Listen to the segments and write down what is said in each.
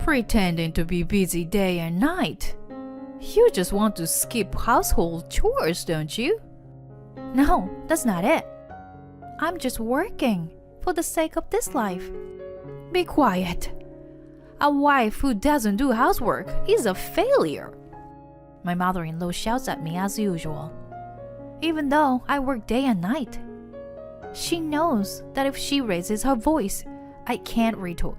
pretending to be busy day and night. You just want to skip household chores, don't you? No, that's not it. I'm just working for the sake of this life. Be quiet. A wife who doesn't do housework is a failure. My mother-in-law shouts at me as usual, even though I work day and night. She knows that if she raises her voice, I can't retort.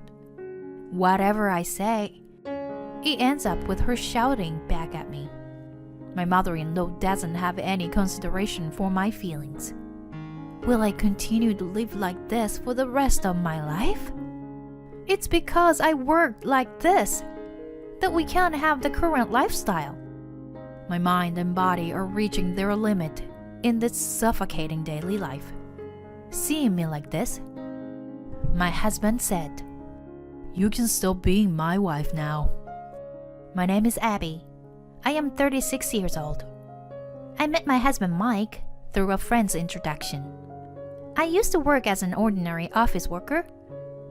Whatever I say, it ends up with her shouting back at me. My mother-in-law doesn't have any consideration for my feelings. Will I continue to live like this for the rest of my life? It's because I worked like this that we can't have the current lifestyle. My mind and body are reaching their limit in this suffocating daily life. Seeing me like this, my husband said, "You can stop being my wife now." My name is Abby. I am 36 years old. I met my husband Mike through a friend's introduction. I used to work as an ordinary office worker,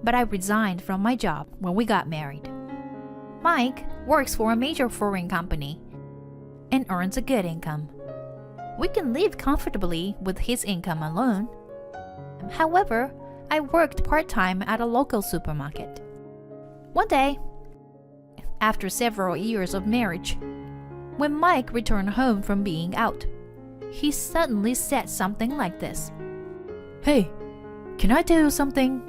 but I resigned from my job when we got married. Mike works for a major foreign company and earns a good income. We can live comfortably with his income alone. However, I worked part-time at a local supermarket. One day, after several years of marriage, when Mike returned home from being out, he suddenly said something like this. "Hey, can I tell you something?"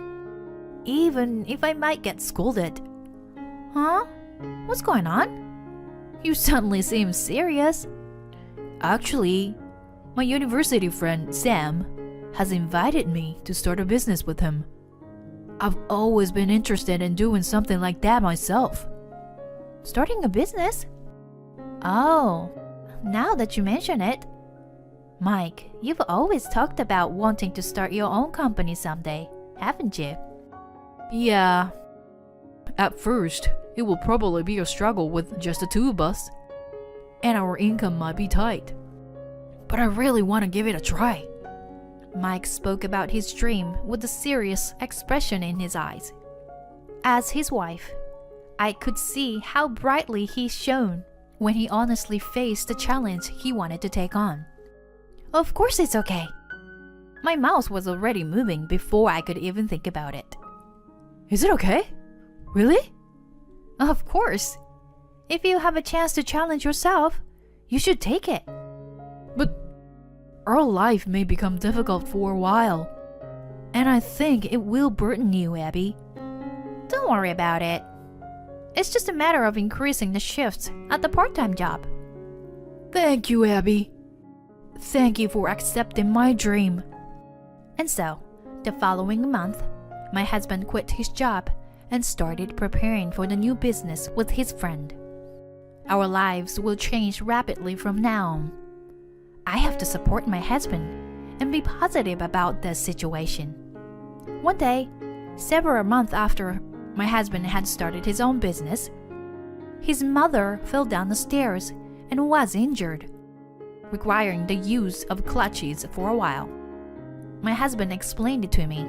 Even if I might get scolded. Huh? What's going on? You suddenly seem serious. Actually, my university friend Sam has invited me to start a business with him. I've always been interested in doing something like that myself. Starting a business? Oh, now that you mention it. Mike, you've always talked about wanting to start your own company someday, haven't you? Yeah. At first, it will probably be a struggle with just the two of us, and our income might be tight. But I really want to give it a try. Mike spoke about his dream with a serious expression in his eyes. As his wife, I could see how brightly he shone when he honestly faced the challenge he wanted to take on. Of course it's okay. My mouth was already moving before I could even think about it. Is it okay? Really? Of course. If you have a chance to challenge yourself, you should take it. But our life may become difficult for a while, and I think it will burden you, Abby. Don't worry about it. It's just a matter of increasing the shifts at the part-time job. Thank you, Abby. Thank you for accepting my dream. And so, the following month, my husband quit his job and started preparing for the new business with his friend. Our lives will change rapidly from now on. I have to support my husband and be positive about this situation. One day, several months after my husband had started his own business, his mother fell down the stairs and was injured, requiring the use of crutches for a while. My husband explained it to me.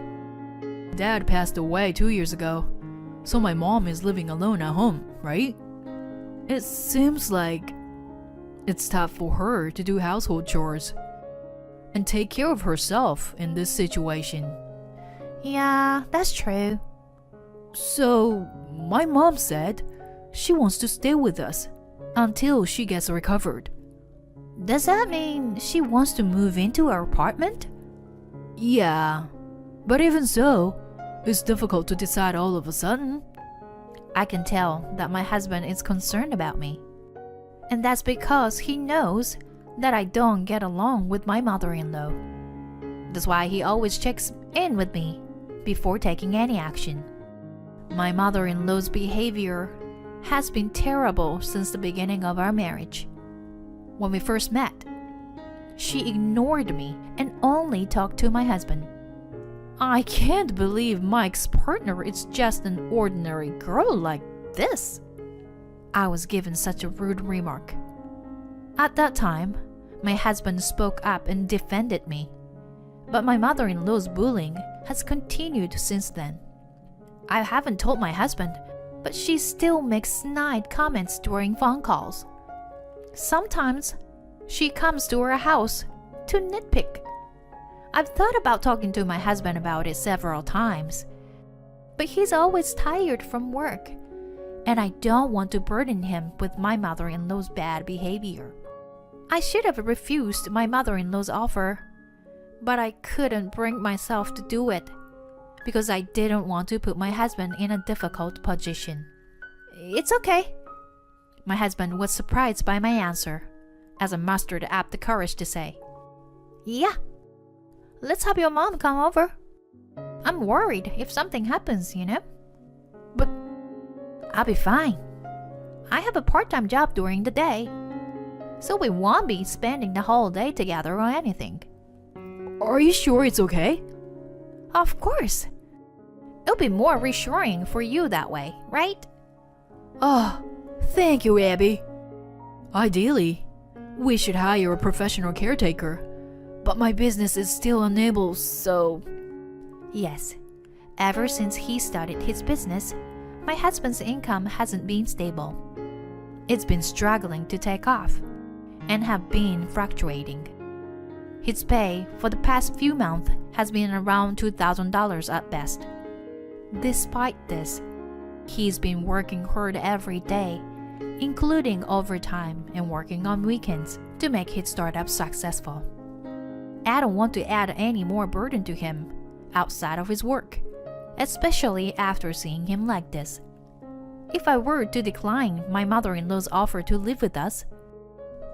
Dad passed away 2 years ago, so my mom is living alone at home, right? It seems like it's tough for her to do household chores and take care of herself in this situation. Yeah, that's true. So, my mom said she wants to stay with us until she gets recovered. Does that mean she wants to move into our apartment? Yeah, but even so, it's difficult to decide all of a sudden. I can tell that my husband is concerned about me. And that's because he knows that I don't get along with my mother-in-law. That's why he always checks in with me before taking any action. My mother-in-law's behavior has been terrible since the beginning of our marriage. When we first met, she ignored me and only talked to my husband. I can't believe Mike's partner is just an ordinary girl like this. I was given such a rude remark. At that time, my husband spoke up and defended me. But my mother-in-law's bullying has continued since then. I haven't told my husband, but she still makes snide comments during phone calls. Sometimes she comes to our house to nitpick. I've thought about talking to my husband about it several times, but he's always tired from work, and I don't want to burden him with my mother-in-law's bad behavior. I should have refused my mother-in-law's offer, but I couldn't bring myself to do it because I didn't want to put my husband in a difficult position. It's okay. My husband was surprised by my answer, as I mustered up the courage to say, "Yeah, let's have your mom come over. I'm worried if something happens, you know. But I'll be fine. I have a part-time job during the day, so we won't be spending the whole day together or anything." Are you sure it's okay? Of course. It'll be more reassuring for you that way, right? Oh, thank you, Abby. Ideally, we should hire a professional caretaker, but my business is still unable, so... Yes. Ever since he started his business, my husband's income hasn't been stable. It's been struggling to take off and have been fluctuating. His pay for the past few months has been around $2,000 at best. Despite this, he's been working hard every day, including overtime and working on weekends to make his startup successful. I don't want to add any more burden to him outside of his work, especially after seeing him like this. If I were to decline my mother-in-law's offer to live with us,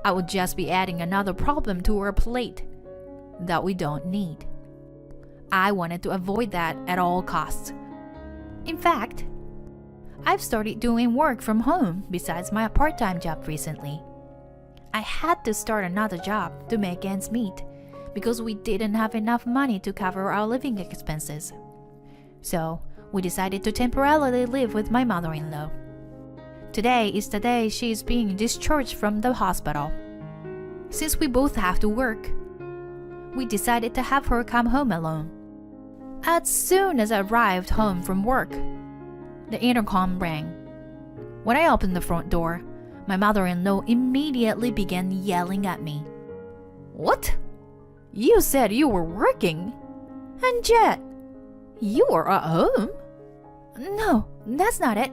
I would just be adding another problem to our plate that we don't need. I wanted to avoid that at all costs. In fact, I've started doing work from home besides my part-time job recently. I had to start another job to make ends meet because we didn't have enough money to cover our living expenses. So, we decided to temporarily live with my mother-in-law. Today is the day she is being discharged from the hospital. Since we both have to work, we decided to have her come home alone. As soon as I arrived home from work, the intercom rang. When I opened the front door, my mother-in-law immediately began yelling at me. "What? You said you were working, and yet you are at home?" "No, that's not it.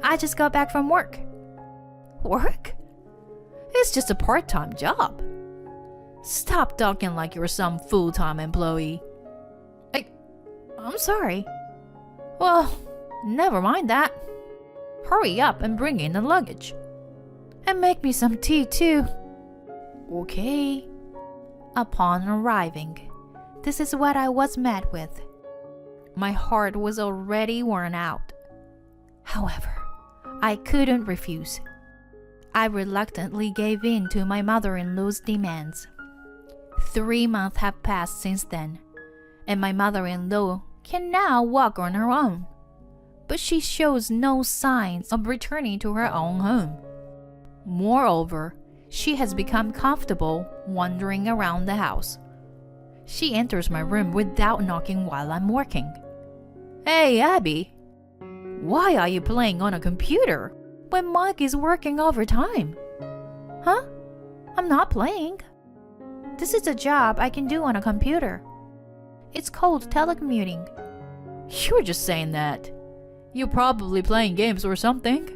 I just got back from work." "Work? It's just a part-time job. Stop talking like you're some full-time employee." I'm sorry." "Well, never mind that. Hurry up and bring in the luggage. And make me some tea too." "Okay." Upon arriving, this is what I was met with. My heart was already worn out. However, I couldn't refuse. I reluctantly gave in to my mother-in-law's demands. 3 months have passed since then, and my mother-in-law can now walk on her own. But she shows no signs of returning to her own home. Moreover, she has become comfortable wandering around the house. She enters my room without knocking while I'm working. "Hey, Abby, why are you playing on a computer when Mike is working overtime?" "Huh? I'm not playing. This is a job I can do on a computer. It's called telecommuting." "You're just saying that. You're probably playing games or something.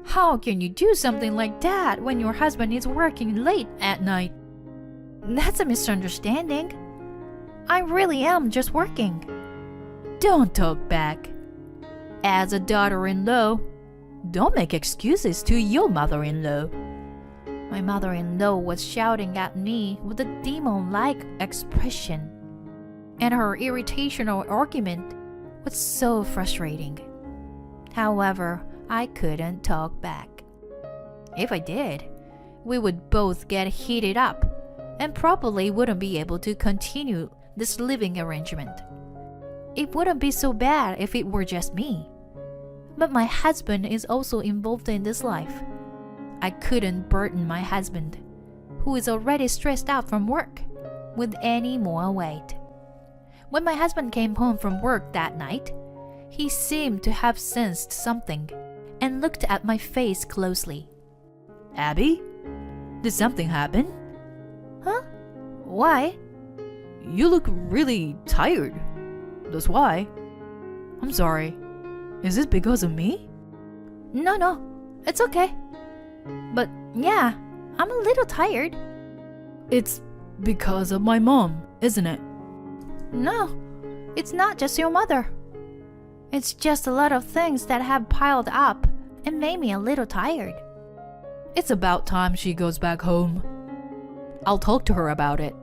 How can you do something like that when your husband is working late at night?" "That's a misunderstanding. I really am just working." "Don't talk back. As a daughter-in-law, don't make excuses to your mother-in-law." My mother-in-law was shouting at me with a demon-like expression, and her irritation or argument was so frustrating. However, I couldn't talk back. If I did, we would both get heated up and probably wouldn't be able to continue this living arrangement. It wouldn't be so bad if it were just me. But my husband is also involved in this life. I couldn't burden my husband, who is already stressed out from work, with any more weight. When my husband came home from work that night, He seemed to have sensed something and looked at my face closely. Abby? Did something happen? Huh? Why? You look really tired. That's why. I'm sorry. Is this because of me? No, it's okay. But yeah, I'm a little tired. It's because of my mom, isn't it? No, it's not just your mother. It's just a lot of things that have piled up and made me a little tired. It's about time she goes back home. I'll talk to her about it.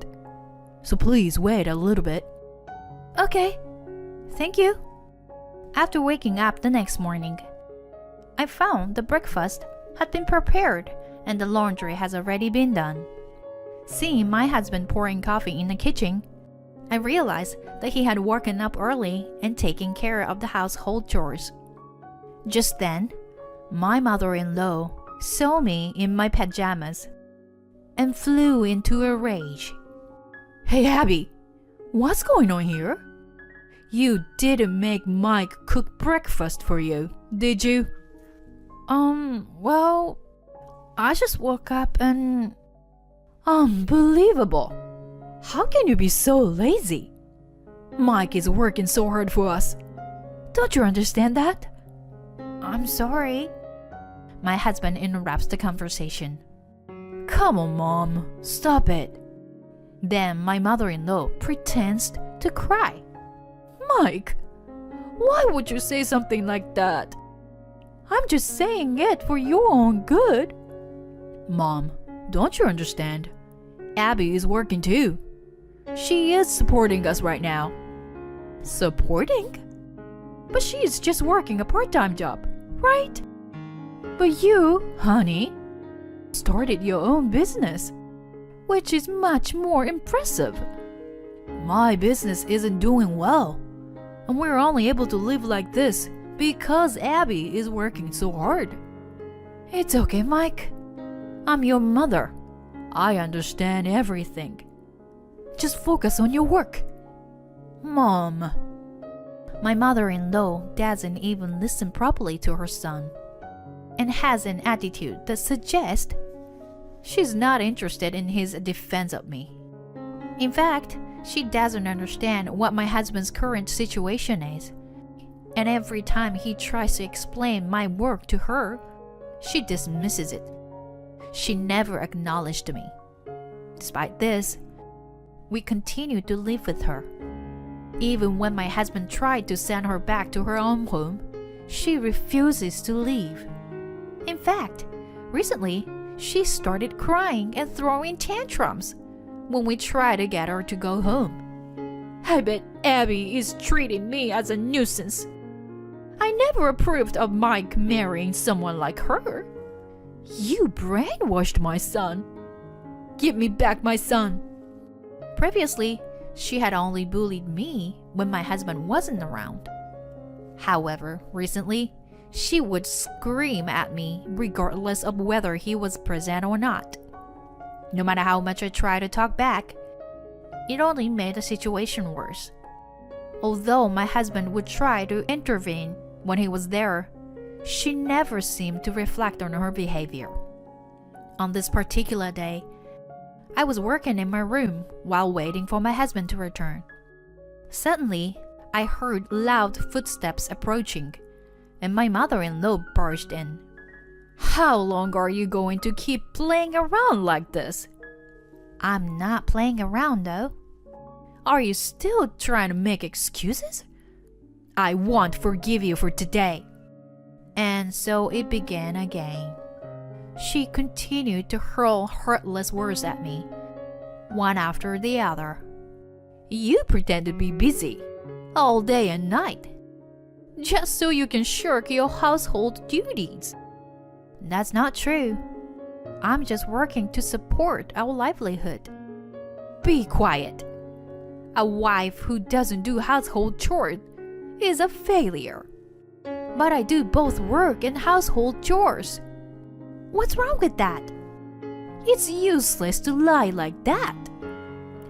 So please wait a little bit. Okay, thank you. After waking up the next morning, I found the breakfast had been prepared and the laundry has already been done. Seeing my husband pouring coffee in the kitchen, I realized that he had woken up early and taken care of the household chores. Just then, my mother-in-law saw me in my pajamas and flew into a rage. Hey Abby, what's going on here? You didn't make Mike cook breakfast for you, did you? Well, I just woke up and... Unbelievable! How can you be so lazy? Mike is working so hard for us. Don't you understand that? I'm sorry. My husband interrupts the conversation. Come on, Mom, stop it. Then my mother-in-law pretends to cry. Mike, why would you say something like that? I'm just saying it for your own good. Mom, don't you understand? Abby is working too. She is supporting us right now. Supporting? But she is just working a part-time job, right? But you, honey, started your own business, which is much more impressive. My business isn't doing well, and we're only able to live like this because Abby is working so hard. It's okay, Mike. I'm your mother. I understand everything. Just focus on your work. Mom. My mother-in-law doesn't even listen properly to her son and has an attitude that suggests she's not interested in his defense of me. In fact, she doesn't understand what my husband's current situation is. And every time he tries to explain my work to her, she dismisses it. She never acknowledged me. Despite this, we continued to live with her. Even when my husband tried to send her back to her own home, she refuses to leave. In fact, recently, she started crying and throwing tantrums when we tried to get her to go home. I bet Abby is treating me as a nuisance. I never approved of Mike marrying someone like her. You brainwashed my son. Give me back my son. Previously, she had only bullied me when my husband wasn't around. However, recently, she would scream at me regardless of whether he was present or not. No matter how much I tried to talk back, it only made the situation worse. Although my husband would try to intervene when he was there, she never seemed to reflect on her behavior. On this particular day, I was working in my room while waiting for my husband to return. Suddenly, I heard loud footsteps approaching, and my mother-in-law barged in. How long are you going to keep playing around like this? I'm not playing around, though. Are you still trying to make excuses? I won't forgive you for today. And so it began again. She continued to hurl heartless words at me, one after the other. You pretend to be busy all day and night, just so you can shirk your household duties. That's not true. I'm just working to support our livelihood. Be quiet. A wife who doesn't do household chores is a failure. But I do both work and household chores. What's wrong with that? It's useless to lie like that.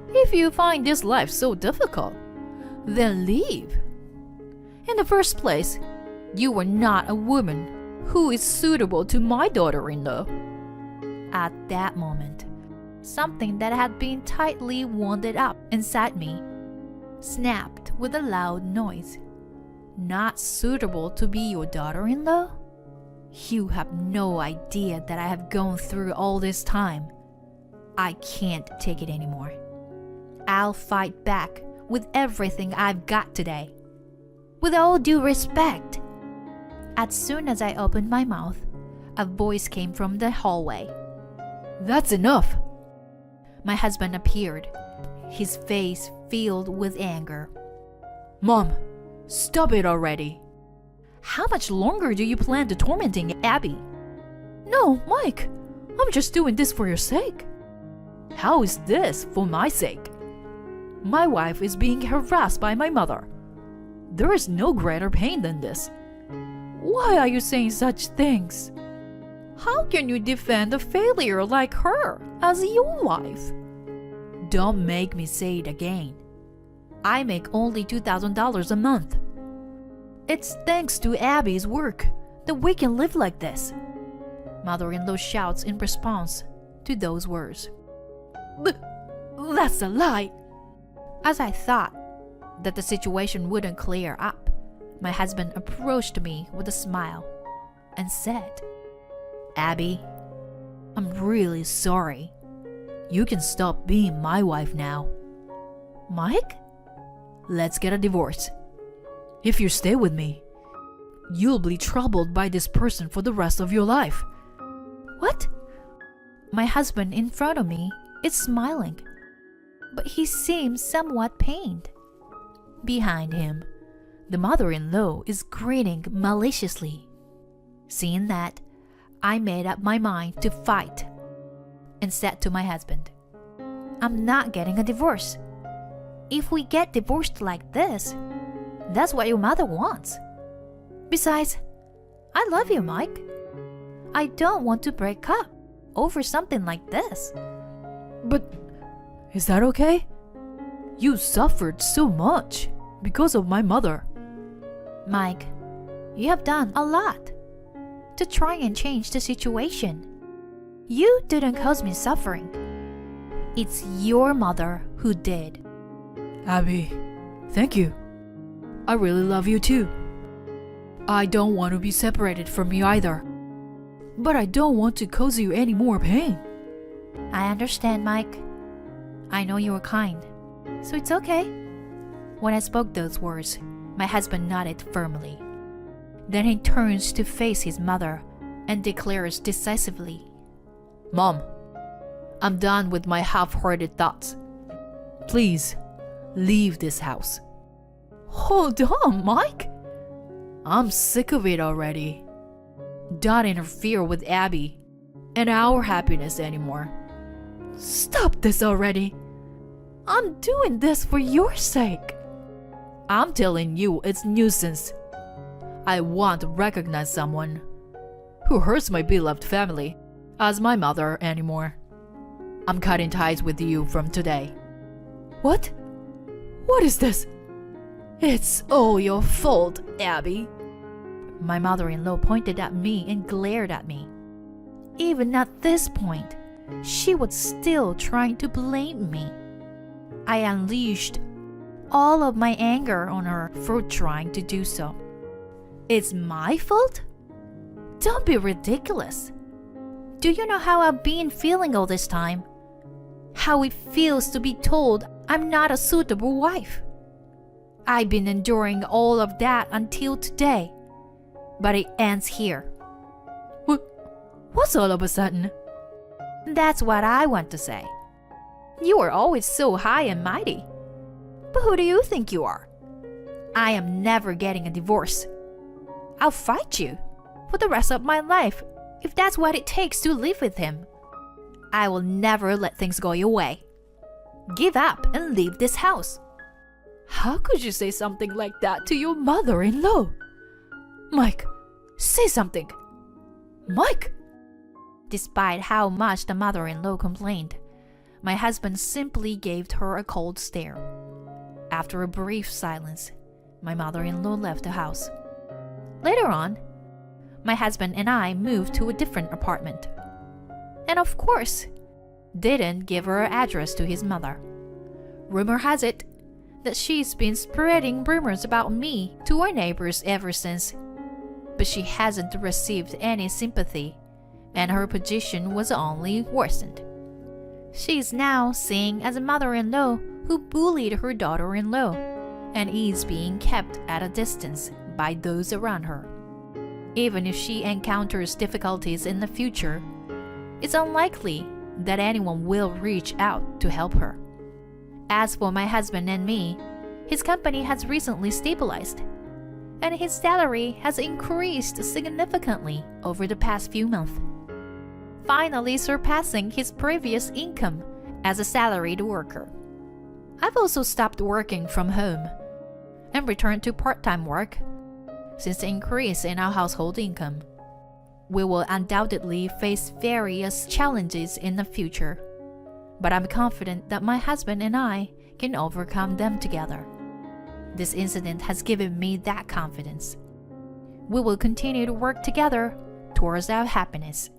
If you find this life so difficult, then leave. In the first place, you are not a woman who is suitable to my daughter-in-law. At that moment, something that had been tightly wound up inside me snapped with a loud noise. Not suitable to be your daughter-in-law? You have no idea that I have gone through all this time. I can't take it anymore. I'll fight back with everything I've got today. With all due respect. As soon as I opened my mouth, a voice came from the hallway. That's enough. My husband appeared, his face filled with anger. Mom, stop it already. How much longer do you plan to tormenting Abby? No, Mike, I'm just doing this for your sake. How is this for my sake? My wife is being harassed by my mother. There is no greater pain than this. Why are you saying such things? How can you defend a failure like her as your wife? Don't make me say it again. I make only $2,000 a month. It's thanks to Abby's work that we can live like this. Mother-in-law shouts in response to those words. That's a lie. As I thought that the situation wouldn't clear up, my husband approached me with a smile and said, Abby, I'm really sorry. You can stop being my wife now. Mike? Let's get a divorce. If you stay with me, you'll be troubled by this person for the rest of your life. What? My husband in front of me is smiling, but he seems somewhat pained. Behind him, the mother-in-law is grinning maliciously. Seeing that, I made up my mind to fight and said to my husband, I'm not getting a divorce. If we get divorced like this, that's what your mother wants. Besides, I love you, Mike. I don't want to break up over something like this. But is that okay? You suffered so much because of my mother. Mike, you have done a lot to try and change the situation. You didn't cause me suffering. It's your mother who did. Abby, thank you. I really love you too. I don't want to be separated from you either. But I don't want to cause you any more pain. I understand, Mike. I know you are kind, so it's okay. When I spoke those words, my husband nodded firmly. Then he turns to face his mother and declares decisively, Mom, I'm done with my half-hearted thoughts. Please, leave this house. Hold on, Mike. I'm sick of it already. Don't interfere with Abby and our happiness anymore. Stop this already. I'm doing this for your sake. I'm telling you it's nuisance. I won't recognize someone who hurts my beloved family as my mother anymore. I'm cutting ties with you from today. What? What is this? It's all your fault, Abby. My mother-in-law pointed at me and glared at me. Even at this point, she was still trying to blame me. I unleashed all of my anger on her for trying to do so. It's my fault? Don't be ridiculous. Do you know how I've been feeling all this time? How it feels to be told I'm not a suitable wife. I've been enduring all of that until today. But it ends here. What's all of a sudden? That's what I want to say. You are always so high and mighty. But who do you think you are? I am never getting a divorce. I'll fight you for the rest of my life if that's what it takes to live with him. I will never let things go your way. Give up and leave this house. How could you say something like that to your mother-in-law? Mike, say something. Mike! Despite how much the mother-in-law complained, my husband simply gave her a cold stare. After a brief silence, my mother-in-law left the house. Later on, my husband and I moved to a different apartment. And of course, didn't give her address to his mother. Rumor has it that she's been spreading rumors about me to our neighbors ever since. But she hasn't received any sympathy, and her position was only worsened. She's now seen as a mother-in-law who bullied her daughter-in-law, and is being kept at a distance by those around her. Even if she encounters difficulties in the future, it's unlikely that anyone will reach out to help her. As for my husband and me, his company has recently stabilized, and his salary has increased significantly over the past few months, finally surpassing his previous income as a salaried worker. I've also stopped working from home and returned to part-time work since the increase in our household income. We will undoubtedly face various challenges in the future, but I'm confident that my husband and I can overcome them together. This incident has given me that confidence. We will continue to work together towards our happiness.